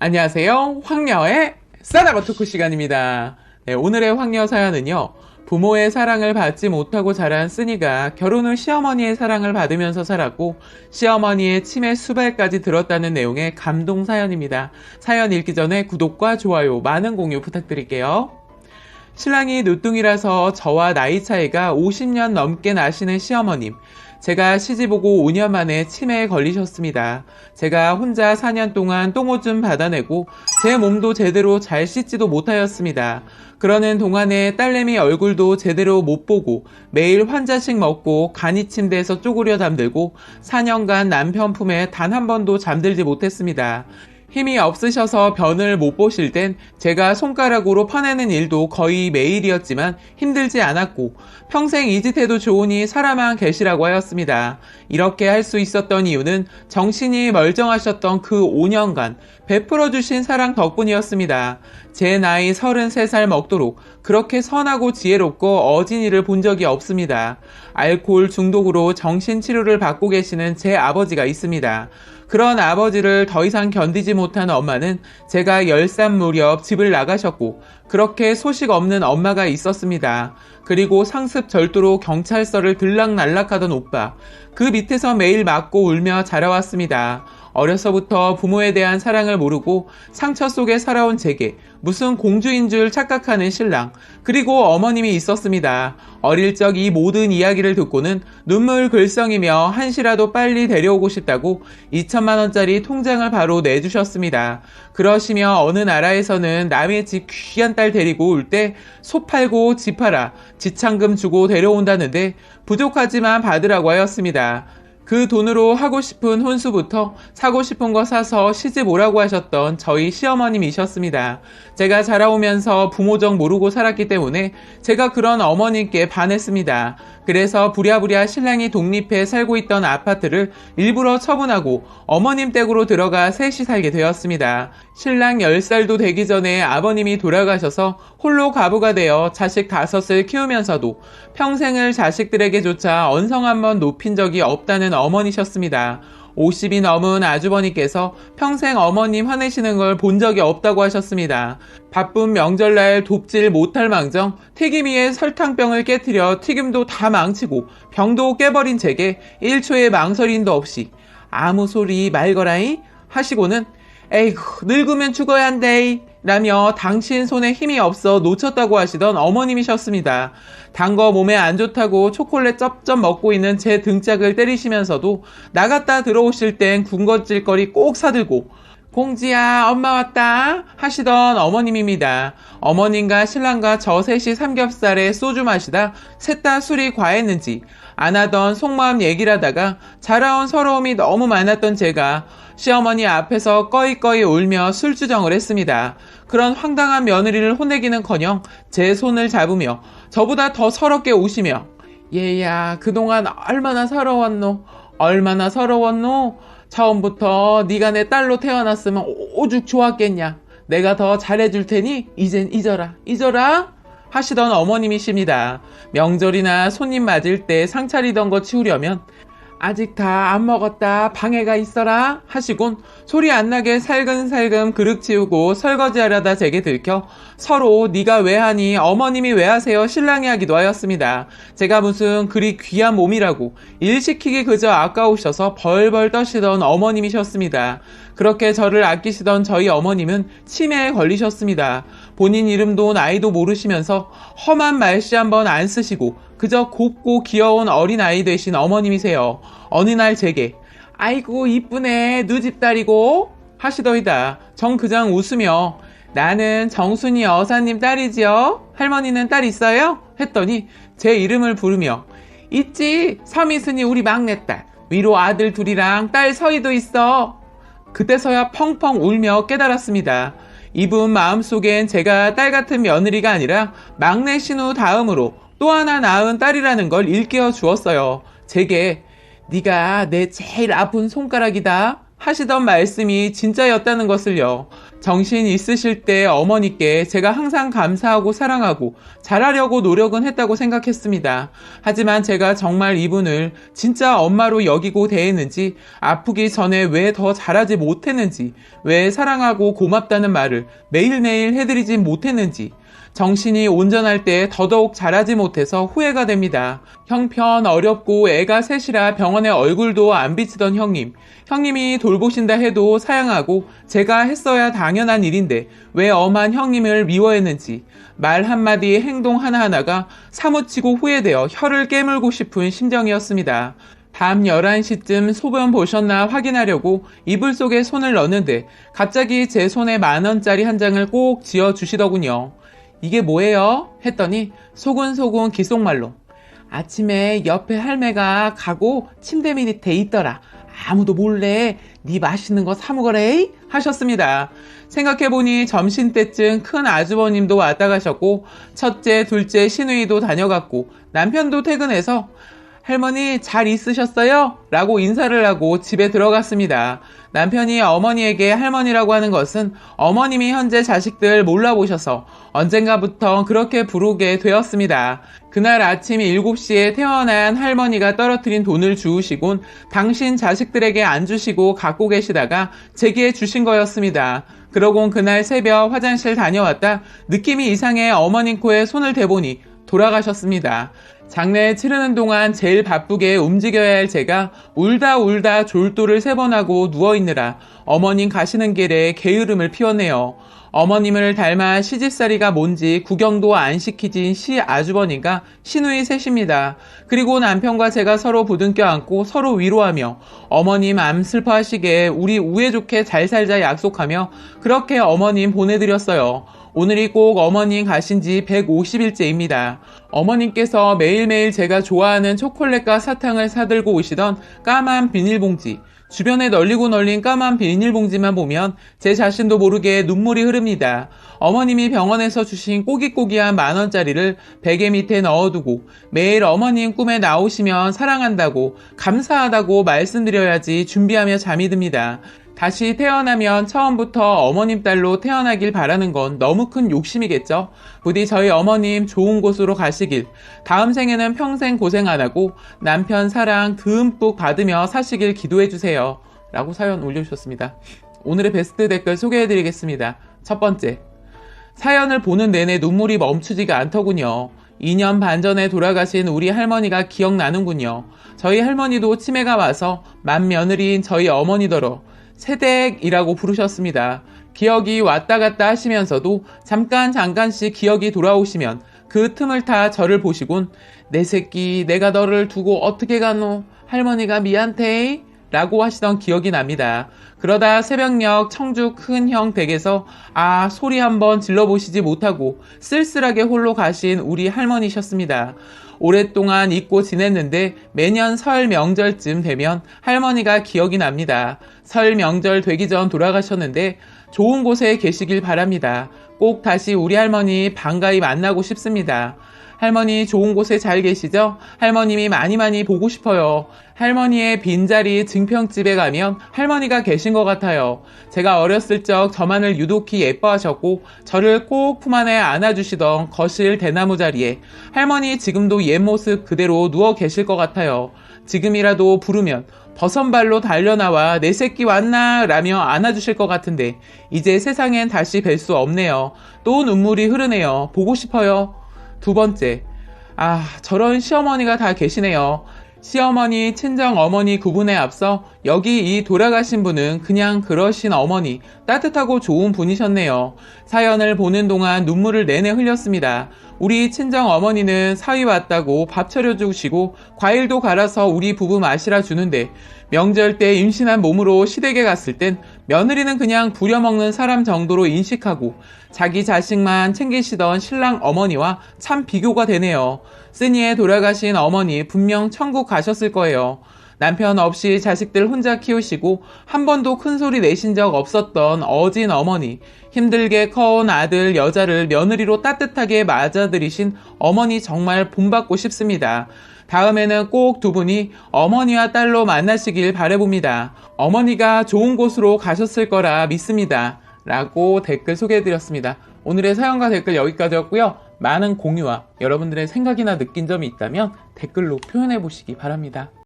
안녕하세요. 황녀의 싸다고 토크 시간입니다. 네, 오늘의 황녀 사연은요. 부모의 사랑을 받지 못하고 자란 쓰니가 결혼 후 시어머니의 사랑을 받으면서 살았고 시어머니의 치매 수발까지 들었다는 내용의 감동 사연입니다. 사연 읽기 전에 구독과 좋아요, 많은 공유 부탁드릴게요. 신랑이 누뚱이라서 저와 나이 차이가 50년 넘게 나시는 시어머님. 제가 시집오고 5년 만에 치매에 걸리셨습니다. 제가 혼자 4년 동안 똥오줌 받아내고 제 몸도 제대로 잘 씻지도 못하였습니다. 그러는 동안에 딸내미 얼굴도 제대로 못 보고 매일 환자식 먹고 간이 침대에서 쪼그려 잠들고 4년간 남편 품에 단 한 번도 잠들지 못했습니다. 힘이 없으셔서 변을 못 보실 땐 제가 손가락으로 퍼내는 일도 거의 매일이었지만 힘들지 않았고 평생 이 짓 해도 좋으니 살아만 계시라고 하였습니다. 이렇게 할 수 있었던 이유는 정신이 멀쩡하셨던 그 5년간 베풀어 주신 사랑 덕분이었습니다. 제 나이 33살 먹도록 그렇게 선하고 지혜롭고 어진 이를 본 적이 없습니다. 알코올 중독으로 정신치료를 받고 계시는 제 아버지가 있습니다. 그런 아버지를 더 이상 견디지 못한 엄마는 제가 10살 무렵 집을 나가셨고 그렇게 소식 없는 엄마가 있었습니다. 그리고 상습 절도로 경찰서를 들락날락하던 오빠, 그 밑에서 매일 맞고 울며 자라왔습니다. 어려서부터 부모에 대한 사랑을 모르고 상처 속에 살아온 제게 무슨 공주인 줄 착각하는 신랑, 그리고 어머님이 있었습니다. 어릴 적 이 모든 이야기를 듣고는 눈물 글썽이며 한시라도 빨리 데려오고 싶다고 2천만 원짜리 통장을 바로 내주셨습니다. 그러시며 어느 나라에서는 남의 집 귀한 딸 데리고 올 때 소 팔고 집 팔아 지참금 주고 데려온다는데 부족하지만 받으라고 하였습니다. 그 돈으로 하고 싶은 혼수부터 사고 싶은 거 사서 시집 오라고 하셨던 저희 시어머님이셨습니다. 제가 자라오면서 부모정 모르고 살았기 때문에 제가 그런 어머님께 반했습니다. 그래서 부랴부랴 신랑이 독립해 살고 있던 아파트를 일부러 처분하고 어머님 댁으로 들어가 셋이 살게 되었습니다. 신랑 10살도 되기 전에 아버님이 돌아가셔서 홀로 가부가 되어 자식 5을 키우면서도 평생을 자식들에게조차 언성 한번 높인 적이 없다는 어머니셨습니다. 50이 넘은 아주버니께서 평생 어머님 화내시는 걸 본 적이 없다고 하셨습니다. 바쁜 명절날 돕질 못할 망정 튀김이에 설탕병을 깨트려 튀김도 다 망치고 병도 깨버린 제게 1초의 망설임도 없이 아무 소리 말거라이 하시고는 에이구 늙으면 죽어야 한대 라며 당신 손에 힘이 없어 놓쳤다고 하시던 어머님이셨습니다. 단 거 몸에 안 좋다고 초콜릿 쩝쩝 먹고 있는 제 등짝을 때리시면서도 나갔다 들어오실 땐 군것질거리 꼭 사들고 공지야 엄마 왔다 하시던 어머님입니다. 어머님과 신랑과 저 셋이 삼겹살에 소주 마시다 셋 다 술이 과했는지 안 하던 속마음 얘기를 하다가 자라온 서러움이 너무 많았던 제가 시어머니 앞에서 꺼이꺼이 울며 술주정을 했습니다. 그런 황당한 며느리를 혼내기는커녕 제 손을 잡으며 저보다 더 서럽게 우시며 얘야 그동안 얼마나 서러웠노 얼마나 서러웠노 처음부터 네가 내 딸로 태어났으면 오죽 좋았겠냐 내가 더 잘해줄 테니 이젠 잊어라 하시던 어머님이십니다. 명절이나 손님 맞을 때 상 차리던 거 치우려면 아직 다 안 먹었다 방해가 있어라 하시곤 소리 안 나게 살금살금 그릇 치우고 설거지하려다 제게 들켜 서로 네가 왜 하니 어머님이 왜 하세요 신랑이 하기도 하였습니다. 제가 무슨 그리 귀한 몸이라고 일 시키기 그저 아까우셔서 벌벌 떠시던 어머님이셨습니다. 그렇게 저를 아끼시던 저희 어머님은 치매에 걸리셨습니다. 본인 이름도 나이도 모르시면서 험한 말씨 한번 안 쓰시고 그저 곱고 귀여운 어린아이 되신 어머님이세요. 어느 날 제게 아이고 이쁘네 누집 딸이고 하시더이다. 전 그냥 웃으며 나는 정순이 여사님 딸이지요. 할머니는 딸 있어요? 했더니 제 이름을 부르며 있지 서미순이 우리 막내딸 위로 아들 둘이랑 딸 서희도 있어. 그때서야 펑펑 울며 깨달았습니다. 이분 마음속엔 제가 딸 같은 며느리가 아니라 막내 신우 다음으로 또 하나 낳은 딸이라는 걸 일깨워 주었어요. 제게 네가 내 제일 아픈 손가락이다 하시던 말씀이 진짜였다는 것을요. 정신 있으실 때 어머니께 제가 항상 감사하고 사랑하고 잘하려고 노력은 했다고 생각했습니다. 하지만 제가 정말 이분을 진짜 엄마로 여기고 대했는지, 아프기 전에 왜 더 잘하지 못했는지, 왜 사랑하고 고맙다는 말을 매일매일 해드리지 못했는지, 정신이 온전할 때 더더욱 잘하지 못해서 후회가 됩니다. 형편 어렵고 애가 셋이라 병원에 얼굴도 안 비치던 형님이 돌보신다 해도 사양하고 제가 했어야 당연한 일인데 왜 엄한 형님을 미워했는지, 말 한마디 행동 하나하나가 사무치고 후회되어 혀를 깨물고 싶은 심정이었습니다. 밤 11시쯤 소변 보셨나 확인하려고 이불 속에 손을 넣는데 갑자기 제 손에 10,000원짜리 한 장을 꼭 쥐어주시더군요. 이게 뭐예요? 했더니 소근소근 귓속말로 아침에 옆에 할매가 가고 침대 밑에 있더라. 아무도 몰래 네 맛있는 거 사 먹으래 하셨습니다. 생각해보니 점심때쯤 큰 아주버님도 왔다 가셨고 첫째, 둘째 시누이도 다녀갔고 남편도 퇴근해서 할머니 잘 있으셨어요? 라고 인사를 하고 집에 들어갔습니다. 남편이 어머니에게 할머니라고 하는 것은 어머님이 현재 자식들 몰라보셔서 언젠가부터 그렇게 부르게 되었습니다. 그날 아침 7시에 태어난 할머니가 떨어뜨린 돈을 주우시곤 당신 자식들에게 안 주시고 갖고 계시다가 제게 주신 거였습니다. 그러곤 그날 새벽 화장실 다녀왔다 느낌이 이상해 어머님 코에 손을 대보니 돌아가셨습니다. 장례 치르는 동안 제일 바쁘게 움직여야 할 제가 울다 졸도를 3번 하고 누워있느라 어머님 가시는 길에 게으름을 피웠네요. 어머님을 닮아 시집살이가 뭔지 구경도 안 시키진 시아주버님과 시누이 셋입니다. 그리고 남편과 제가 서로 부둥켜 안고 서로 위로하며 어머님 암 슬퍼하시게 우리 우애 좋게 잘 살자 약속하며 그렇게 어머님 보내드렸어요. 오늘이 꼭 어머님 가신 지 150일째입니다. 어머님께서 매일매일 제가 좋아하는 초콜릿과 사탕을 사들고 오시던 까만 비닐봉지, 주변에 널린 까만 비닐봉지만 보면 제 자신도 모르게 눈물이 흐릅니다. 어머님이 병원에서 주신 꼬깃꼬깃한 10,000원짜리를 베개 밑에 넣어두고 매일 어머님 꿈에 나오시면 사랑한다고 감사하다고 말씀드려야지 준비하며 잠이 듭니다. 다시 태어나면 처음부터 어머님 딸로 태어나길 바라는 건 너무 큰 욕심이겠죠? 부디 저희 어머님 좋은 곳으로 가시길, 다음 생에는 평생 고생 안 하고 남편 사랑 듬뿍 받으며 사시길 기도해주세요. 라고 사연 올려주셨습니다. 오늘의 베스트 댓글 소개해드리겠습니다. 첫 번째, 사연을 보는 내내 눈물이 멈추지가 않더군요. 2년 반 전에 돌아가신 우리 할머니가 기억나는군요. 저희 할머니도 치매가 와서 맏며느리인 저희 어머니더러 새댁이라고 부르셨습니다. 기억이 왔다 갔다 하시면서도 잠깐씩 기억이 돌아오시면 그 틈을 타 저를 보시곤 내 새끼 내가 너를 두고 어떻게 가노? 할머니가 미안테 라고 하시던 기억이 납니다. 그러다 새벽녘 청주 큰형 댁에서 소리 한번 질러보시지 못하고 쓸쓸하게 홀로 가신 우리 할머니셨습니다. 오랫동안 잊고 지냈는데 매년 설 명절쯤 되면 할머니가 기억이 납니다. 설 명절 되기 전 돌아가셨는데 좋은 곳에 계시길 바랍니다. 꼭 다시 우리 할머니 반가이 만나고 싶습니다. 할머니 좋은 곳에 잘 계시죠? 할머님이 많이 보고 싶어요. 할머니의 빈자리 증평집에 가면 할머니가 계신 것 같아요. 제가 어렸을 적 저만을 유독히 예뻐하셨고 저를 꼭 품 안에 안아주시던 거실 대나무 자리에 할머니 지금도 옛 모습 그대로 누워 계실 것 같아요. 지금이라도 부르면 버선발로 달려나와 내 새끼 왔나? 라며 안아주실 것 같은데 이제 세상엔 다시 뵐 수 없네요. 또 눈물이 흐르네요. 보고 싶어요. 두 번째, 저런 시어머니가 다 계시네요. 시어머니, 친정어머니 구분에 앞서 여기 이 돌아가신 분은 그냥 그러신 어머니, 따뜻하고 좋은 분이셨네요. 사연을 보는 동안 눈물을 내내 흘렸습니다. 우리 친정어머니는 사위 왔다고 밥 차려주시고 과일도 갈아서 우리 부부 마시라 주는데 명절 때 임신한 몸으로 시댁에 갔을 땐 며느리는 그냥 부려먹는 사람 정도로 인식하고 자기 자식만 챙기시던 신랑 어머니와 참 비교가 되네요. 쓰니에 돌아가신 어머니 분명 천국 가셨을 거예요. 남편 없이 자식들 혼자 키우시고 한 번도 큰 소리 내신 적 없었던 어진 어머니, 힘들게 커온 아들 여자를 며느리로 따뜻하게 맞아들이신 어머니 정말 본받고 싶습니다. 다음에는 꼭 두 분이 어머니와 딸로 만나시길 바라봅니다. 어머니가 좋은 곳으로 가셨을 거라 믿습니다. 라고 댓글 소개해드렸습니다. 오늘의 사연과 댓글 여기까지였고요. 많은 공유와 여러분들의 생각이나 느낀 점이 있다면 댓글로 표현해보시기 바랍니다.